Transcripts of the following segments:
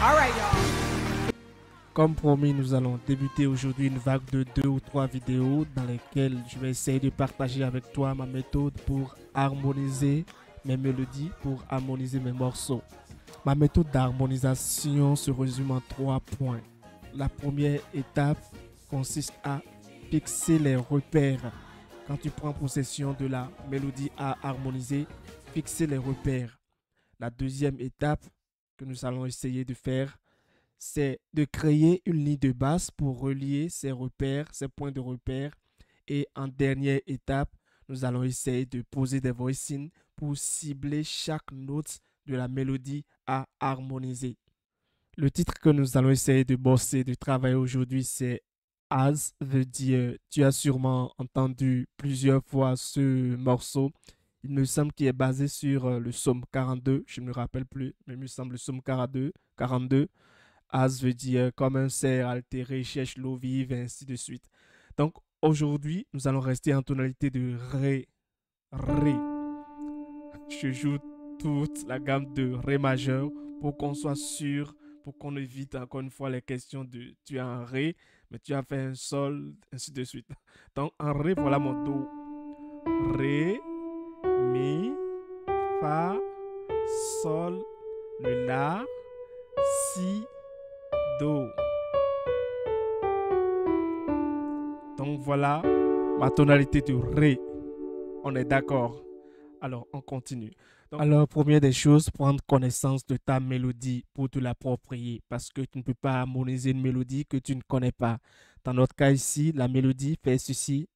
All right, y'all. Comme promis, nous allons débuter aujourd'hui une vague de 2 ou 3 vidéos dans lesquelles je vais essayer de partager avec toi ma méthode pour harmoniser mes mélodies, pour harmoniser mes morceaux. Ma méthode d'harmonisation se résume en 3 points. La première étape consiste à fixer les repères. Quand tu prends possession de la mélodie à harmoniser, fixer les repères. La deuxième étape que nous allons essayer de faire, c'est de créer une ligne de basse pour relier ces repères, ces points de repère. Et en dernière étape, nous allons essayer de poser des voicings pour cibler chaque note de la mélodie à harmoniser. Le titre que nous allons essayer de bosser, de travailler aujourd'hui, c'est As veut dire, tu as sûrement entendu plusieurs fois ce morceau. Il me semble qu'il est basé sur le psaume 42, je ne me rappelle plus, mais il me semble le psaume 42. As veut dire comme un cerf altéré, cherche l'eau vive, et ainsi de suite. Donc aujourd'hui, nous allons rester en tonalité de Ré. Ré. Je joue toute la gamme de Ré majeur pour qu'on soit sûr, pour qu'on évite encore une fois les questions de tu as un Ré, mais tu as fait un Sol, ainsi de suite. Donc en Ré, voilà mon Do. Ré, Mi, Fa, Sol, le La, Si, Do. Donc voilà ma tonalité de Ré. On est d'accord? Alors on continue. Alors première des choses, prendre connaissance de ta mélodie pour te l'approprier parce que tu ne peux pas harmoniser une mélodie que tu ne connais pas. Dans notre cas ici, la mélodie fait ceci.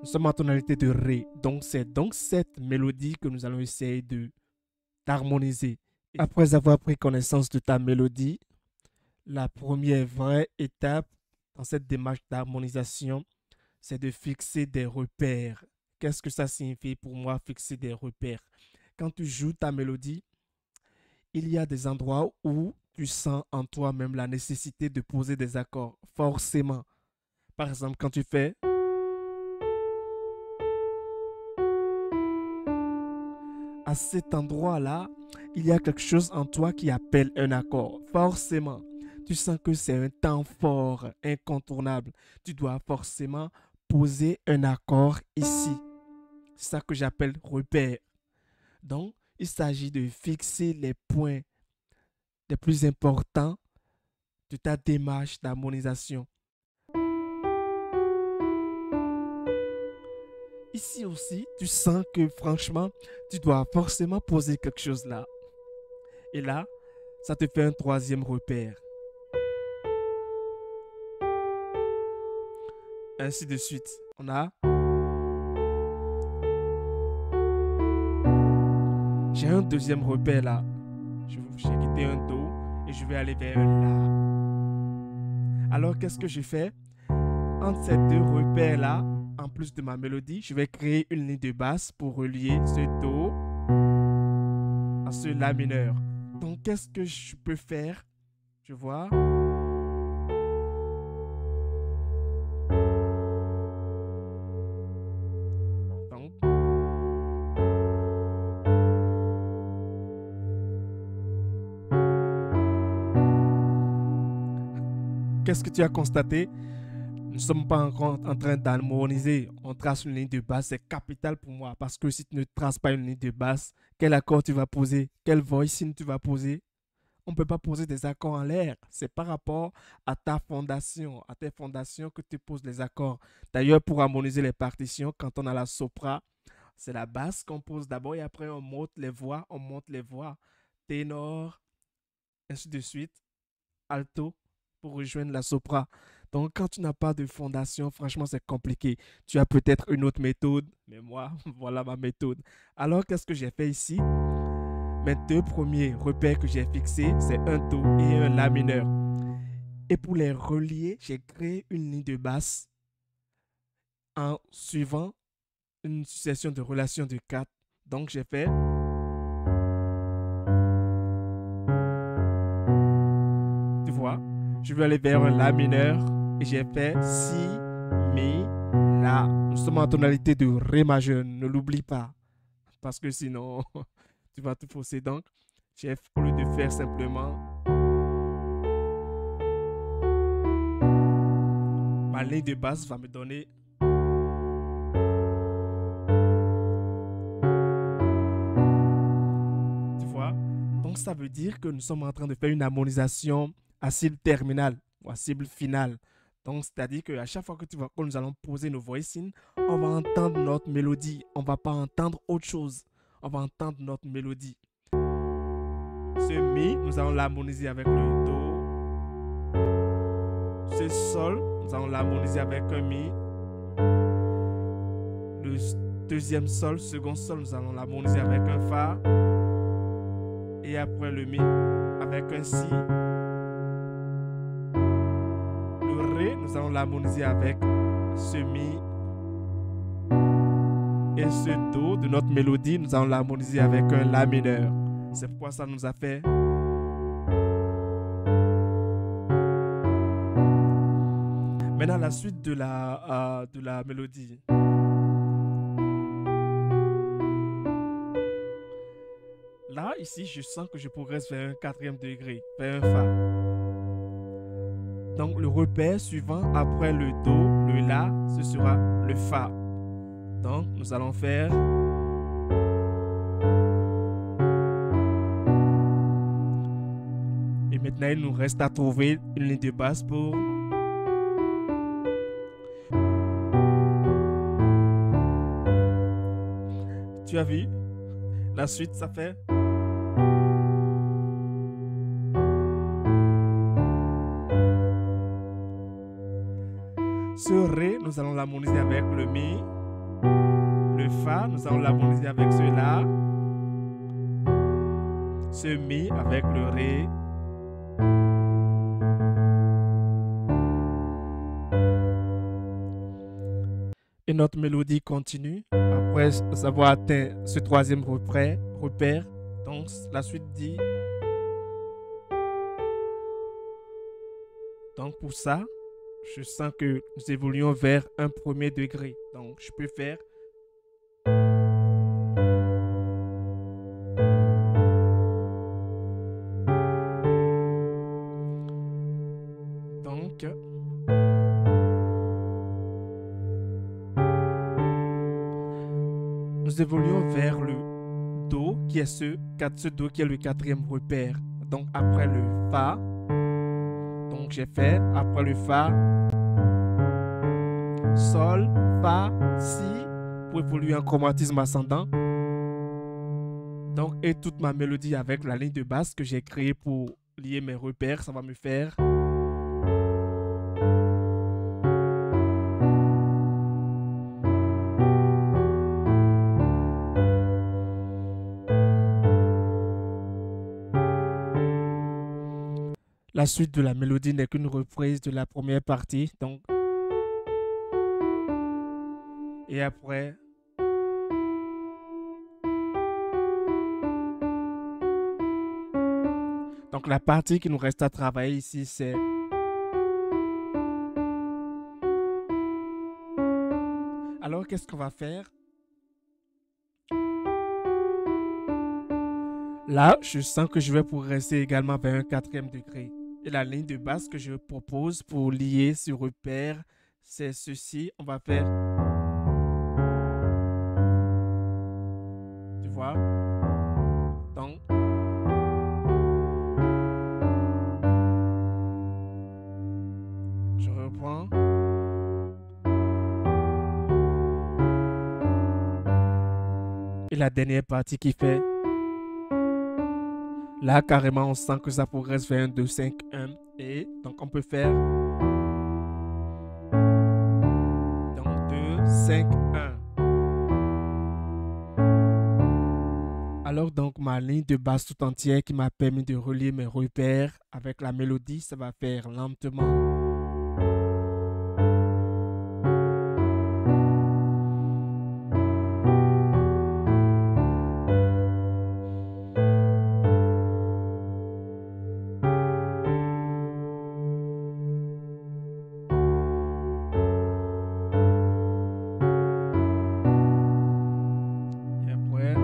Nous sommes en tonalité de Ré. Donc c'est donc cette mélodie que nous allons essayer d'harmoniser. Après avoir pris connaissance de ta mélodie, la première vraie étape dans cette démarche d'harmonisation, c'est de fixer des repères. Qu'est-ce que ça signifie pour moi, fixer des repères? Quand tu joues ta mélodie, il y a des endroits où tu sens en toi-même la nécessité de poser des accords, forcément. Par exemple, quand tu fais... À cet endroit-là, il y a quelque chose en toi qui appelle un accord. Forcément, tu sens que c'est un temps fort, incontournable. Tu dois forcément poser un accord ici. C'est ça que j'appelle repère. Donc, il s'agit de fixer les points les plus importants de ta démarche d'harmonisation. Ici aussi, tu sens que franchement, tu dois forcément poser quelque chose là. Et là, ça te fait un troisième repère. Ainsi de suite. On a... J'ai un deuxième repère là. J'ai quitté un Do et je vais aller vers un La. Alors, qu'est-ce que je fais? Entre ces deux repères là, en plus de ma mélodie, je vais créer une ligne de basse pour relier ce Do à ce La mineur. Donc, qu'est-ce que je peux faire? Tu vois? Donc, qu'est-ce que tu as constaté? Nous ne sommes pas encore en train d'harmoniser. On trace une ligne de basse. C'est capital pour moi. Parce que si tu ne traces pas une ligne de basse, quel accord tu vas poser? Quel voicing tu vas poser? On ne peut pas poser des accords en l'air. C'est par rapport à ta fondation, à tes fondations que tu poses les accords. D'ailleurs, pour harmoniser les partitions, quand on a la sopra, c'est la basse qu'on pose d'abord et après on monte les voix, ténor, ainsi de suite, alto pour rejoindre la sopra. Donc, quand tu n'as pas de fondation, franchement, c'est compliqué. Tu as peut-être une autre méthode, mais moi, voilà ma méthode. Alors, qu'est-ce que j'ai fait ici? Mes deux premiers repères que j'ai fixés, c'est un Do et un La mineur. Et pour les relier, j'ai créé une ligne de basse en suivant une succession de relations de 4. Donc, j'ai fait... Tu vois, je vais aller vers un La mineur et j'ai fait Si, Mi, La. Nous sommes en tonalité de Ré majeur, ne l'oublie pas. Parce que sinon, tu vas tout fausser. Donc, au lieu de faire simplement ma ligne de basse va me donner tu vois. Donc, ça veut dire que nous sommes en train de faire une harmonisation à cible terminale ou à cible finale. Donc, c'est-à-dire qu'à chaque fois que nous allons poser nos voicings, on va entendre notre mélodie. On ne va pas entendre autre chose. On va entendre notre mélodie. Ce Mi, nous allons l'harmoniser avec le Do. Ce Sol, nous allons l'harmoniser avec un Mi. Le deuxième Sol, second Sol, nous allons l'harmoniser avec un Fa. Et après le Mi avec un Si. Le Ré, nous allons l'harmoniser avec ce Mi. Et ce Do de notre mélodie, nous allons l'harmoniser avec un La mineur. C'est pourquoi ça nous a fait. Maintenant, la suite de la mélodie. Là, ici, je sens que je progresse vers un 4e degré, vers un Fa. Donc, le repère suivant après le Do, le La, ce sera le Fa. Donc, nous allons faire... Et maintenant, il nous reste à trouver une ligne de basse pour... Tu as vu? La suite, ça fait... Ce Ré, nous allons l'harmoniser avec le Mi. Le Fa, nous allons l'harmoniser avec ce La. Ce Mi avec le Ré. Et notre mélodie continue après avoir atteint ce 3e repère. Donc la suite dit... Donc pour ça, je sens que nous évoluons vers un 1er degré. Donc je peux faire... Donc... Nous évoluons vers le Do qui est ce Do qui est le 4e repère. Donc après le Fa, donc j'ai fait après le Fa, Sol, Fa, Si pour évoluer en chromatisme ascendant. Donc et toute ma mélodie avec la ligne de basse que j'ai créée pour lier mes repères, ça va me faire... La suite de la mélodie n'est qu'une reprise de la première partie. Donc, et après, donc la partie qui nous reste à travailler ici, c'est alors qu'est-ce qu'on va faire? Là, je sens que je vais progresser également vers un 4e degré. Et la ligne de basse que je propose pour lier ce repère, c'est ceci. On va faire... Tu vois? Donc... Je reprends. Et la dernière partie qui fait... Là, carrément, on sent que ça progresse vers un 2, 5, 1. Et donc, on peut faire... Donc, 2, 5, 1. Alors, donc, ma ligne de basse tout entière qui m'a permis de relier mes repères avec la mélodie. Ça va faire lentement. Et après,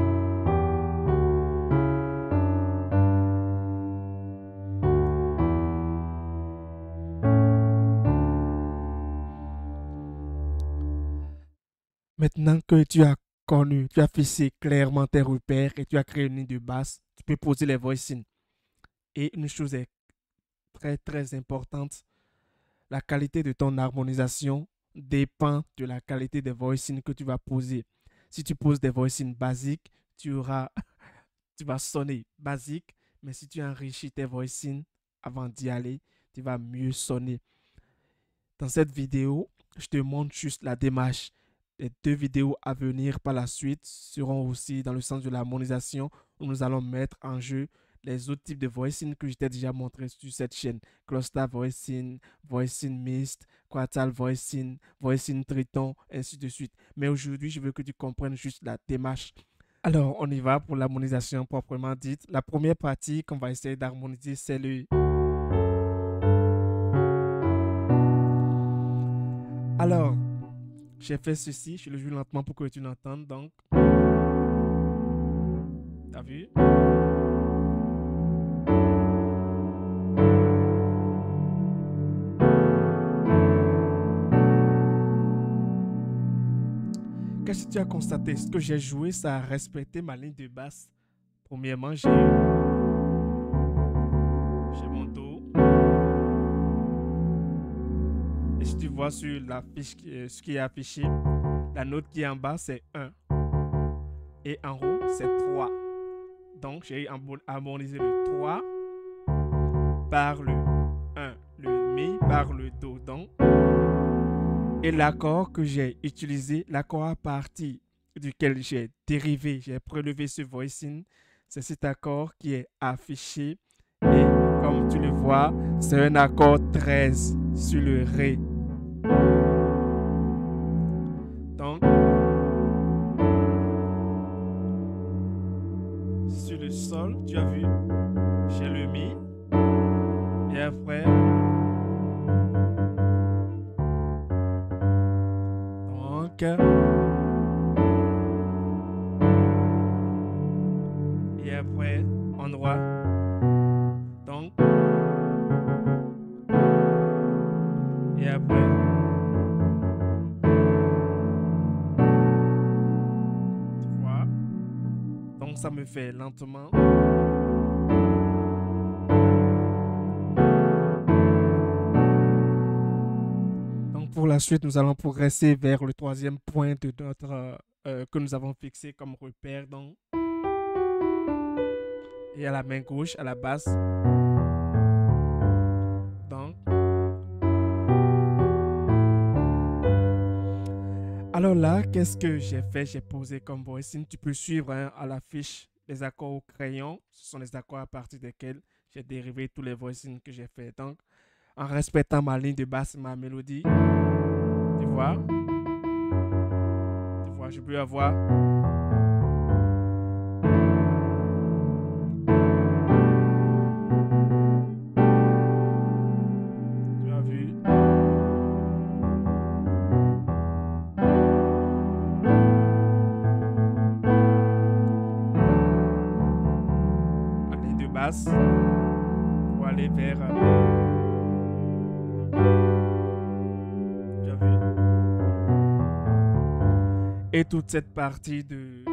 maintenant que tu as connu, tu as fixé clairement tes repères et tu as créé une ligne de basse, tu peux poser les voicings. Et une chose est très très importante, la qualité de ton harmonisation dépend de la qualité des voicings que tu vas poser. Si tu poses des voicings basiques, tu vas sonner basique, mais si tu enrichis tes voicings avant d'y aller, tu vas mieux sonner. Dans cette vidéo, je te montre juste la démarche. Les 2 vidéos à venir par la suite seront aussi dans le sens de l'harmonisation où nous allons mettre en jeu les autres types de voicing que je t'ai déjà montré sur cette chaîne. Cluster voicing, voicing mist, quartal voicing, voicing triton, ainsi de suite. Mais aujourd'hui, je veux que tu comprennes juste la démarche. Alors, on y va pour l'harmonisation proprement dite. La première partie qu'on va essayer d'harmoniser, c'est le... Alors, j'ai fait ceci, je le joue lentement pour que tu l'entendes, donc... T'as vu? Qu'est-ce que tu as constaté? Ce que j'ai joué, ça a respecté ma ligne de basse. Premièrement, j'ai mon Do. Et si tu vois sur la fiche, ce qui est affiché, la note qui est en bas, c'est 1. Et en haut, c'est 3. Donc, j'ai harmonisé le 3 par le 1. Le Mi par le Do. Donc, et l'accord que j'ai utilisé, l'accord à partir duquel j'ai dérivé, j'ai prélevé ce voicing, c'est cet accord qui est affiché. Et comme tu le vois, c'est un accord 13 sur le Ré. Donc, sur le Sol, tu as vu, j'ai le Mi. Et après, donc, et après, en droit. Donc, et après, tu vois. Donc, ça me fait lentement. Donc, pour la suite, nous allons progresser vers le 3e point de notre que nous avons fixé comme repère. Donc, et à la main gauche, à la basse. Donc, alors là, qu'est-ce que j'ai fait? J'ai posé comme voicing. Tu peux suivre à la fiche les accords au crayon. Ce sont les accords à partir desquels j'ai dérivé tous les voicings que j'ai fait. Donc, en respectant ma ligne de basse, ma mélodie, tu vois, je peux avoir tu as vu ma ligne de basse pour aller vers tu as vu et toute cette partie de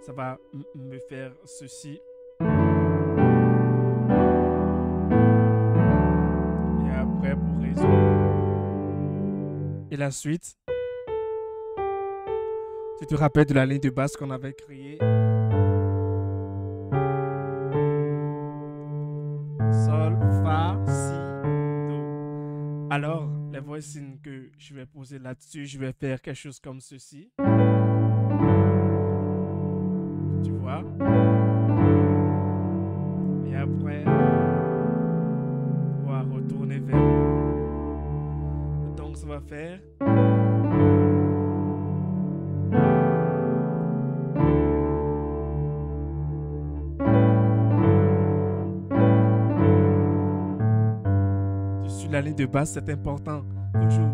ça va me faire ceci. Et après, pour résoudre. Et la suite. Tu te rappelles de la ligne de basse qu'on avait créée. Sol, Fa, Si, Do. Alors, les voicings que je vais poser là-dessus, je vais faire quelque chose comme ceci. Tu vois? qu'on va faire. Sur la ligne de basse, c'est important, toujours.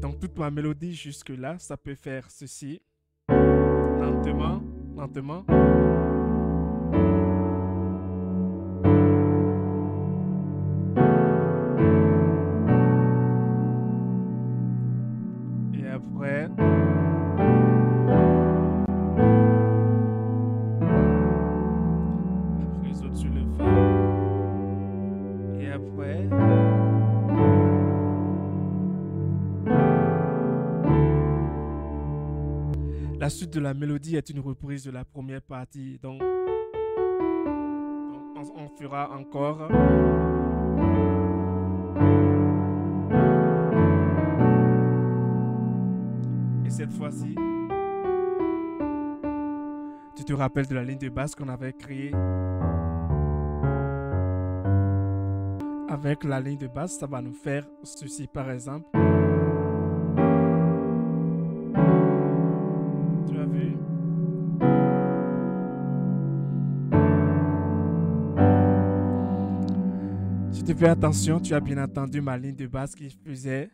Donc toute ma mélodie jusque-là, ça peut faire ceci. Lentement, lentement. Et après... réseau sur le fa. Et après... la suite de la mélodie est une reprise de la première partie. Donc on fera encore. Et cette fois-ci, tu te rappelles de la ligne de basse qu'on avait créée. Avec la ligne de basse, ça va nous faire ceci par exemple. Tu as vu? Si tu fais attention, tu as bien entendu ma ligne de basse qui faisait.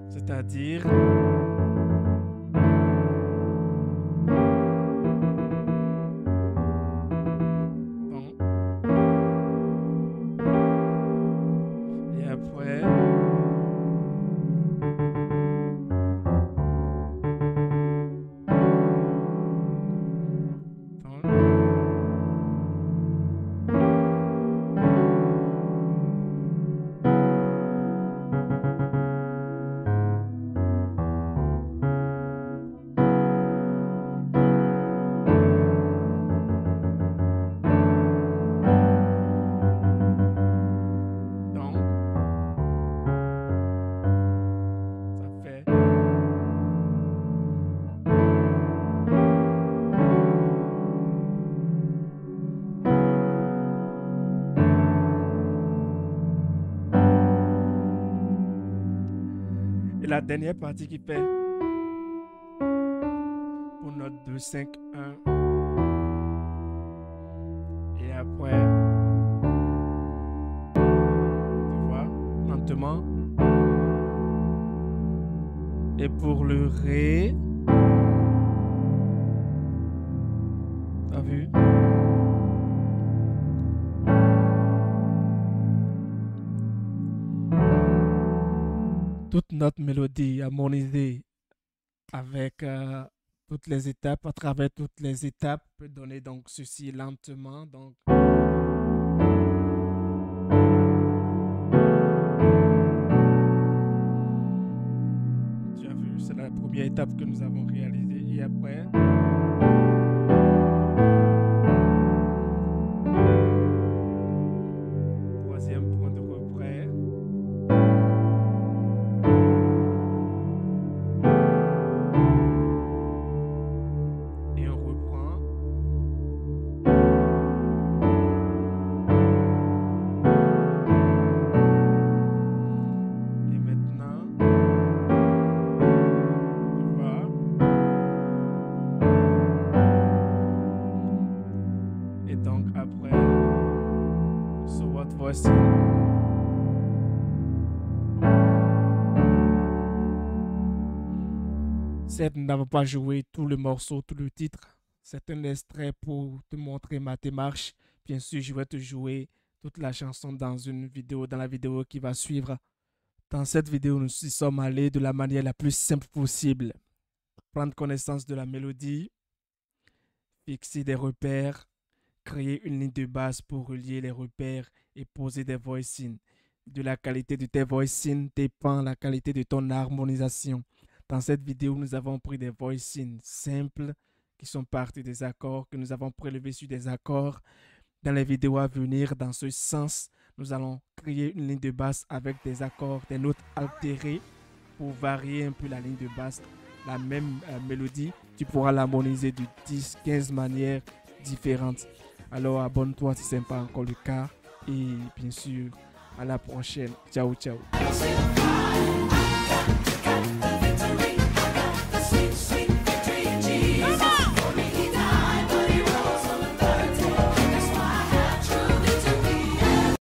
C'est-à-dire... et après... Et la dernière partie qui fait pour notre 2, 5, 1. Et après, tu vois, lentement. Et pour le Ré, t'as vu? Toute notre mélodie harmonisée avec toutes les étapes, à travers toutes les étapes, peut donner donc ceci lentement. Donc, tu as vu, c'est la première étape que nous avons réalisée. Et après, troisième point de refrain. Et on reprend. Et maintenant, tu vois. Et donc après, so what voici. Certes, nous n'avons pas joué tout le morceau, tout le titre. C'est un extrait pour te montrer ma démarche. Bien sûr, je vais te jouer toute la chanson dans une vidéo, dans la vidéo qui va suivre. Dans cette vidéo, nous y sommes allés de la manière la plus simple possible. Prendre connaissance de la mélodie, fixer des repères, créer une ligne de base pour relier les repères et poser des voicings. De la qualité de tes voicings dépend la qualité de ton harmonisation. Dans cette vidéo, nous avons pris des voicings simples qui sont partis des accords, que nous avons prélevés sur des accords. Dans les vidéos à venir, dans ce sens, nous allons créer une ligne de basse avec des accords, des notes altérées pour varier un peu la ligne de basse. la même mélodie, tu pourras l'harmoniser de 10-15 manières différentes. Alors abonne-toi si ce n'est pas encore le cas. Et bien sûr, à la prochaine. Ciao, ciao.